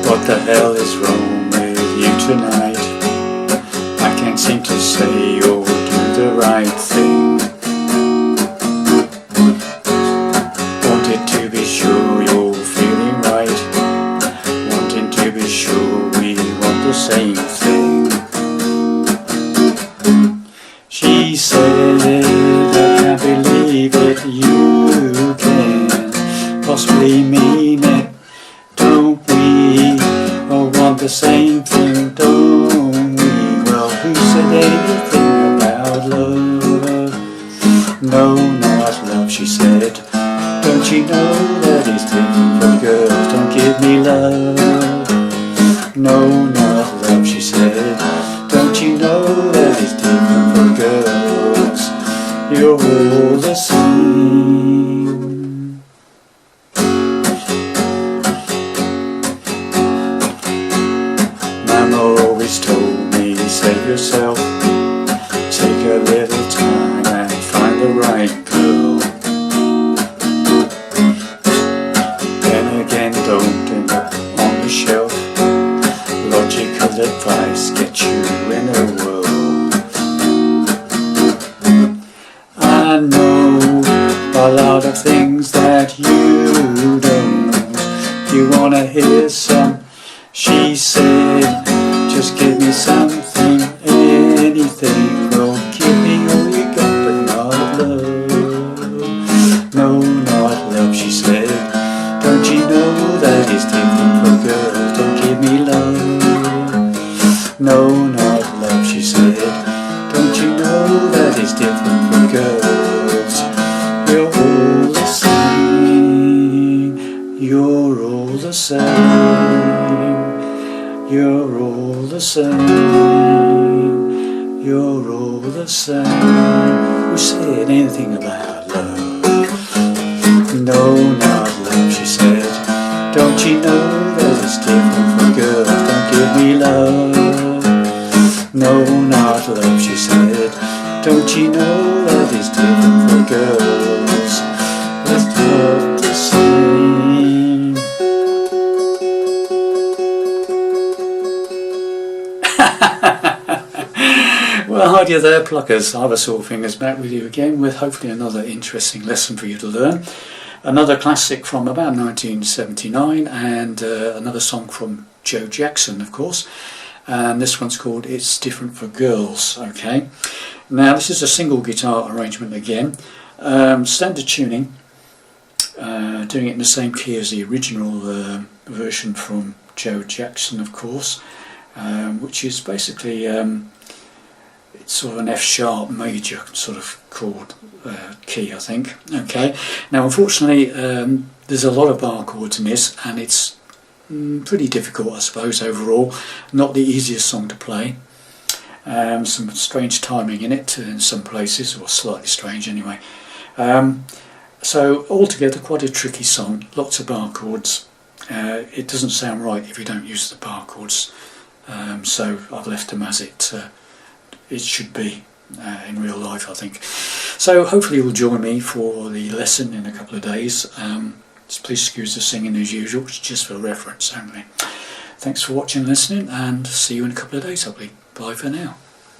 What the hell is wrong with you tonight? I can't seem to say or do the right thing. Wanted to be sure you're feeling right, wanting to be sure we want the same thing. She said, I can't believe it, you can possibly mean it. Don't we all want the same thing, don't we? Well, who said anything about love? No, not love, she said. Don't you know that it's different for girls? Don't give me love. No, not love, she said. Don't you know that it's different for girls? You're all the same. Always told me, save yourself, take a little time and find the right girl. Then again, don't end up on the shelf. Logical advice gets you in a whirl. I know a lot of things that you don't know. You wanna hear some? She said, just give me something, anything. Well, give me all you got, but not love. No, not love, she said. Don't you know that it's different for girls? Don't give me love. No, not love, she said. Don't you know that it's different for girls? You're all the same. You're all the same. You're all the same, you're all the same. Who said anything about love? No, not love, she said. Don't you know that it's different for girls? Don't give me love. No, not love, she said. Don't you know that it's different for girls? It's not the same. Well, hi there, pluckers. Ivorsaulfingers back with you again with hopefully another interesting lesson for you to learn. Another classic from about 1979 and another song from Joe Jackson, of course. And this one's called It's Different for Girls. Okay. Now, this is a single guitar arrangement again. Standard tuning. Doing it in the same key as the original version from Joe Jackson, of course. Which is basically it's sort of an F sharp major sort of chord key, I think. Okay. Now, unfortunately, there's a lot of bar chords in this, and it's pretty difficult, I suppose, overall. Not the easiest song to play. Some strange timing in it in some places, or slightly strange anyway. So altogether, quite a tricky song. Lots of bar chords. It doesn't sound right if you don't use the bar chords. So I've left them as it should be in real life, I think. So hopefully you'll join me for the lesson in a couple of days. Please excuse the singing as usual, it's just for reference only. Thanks for watching and listening, and see you in a couple of days, hopefully. Bye for now.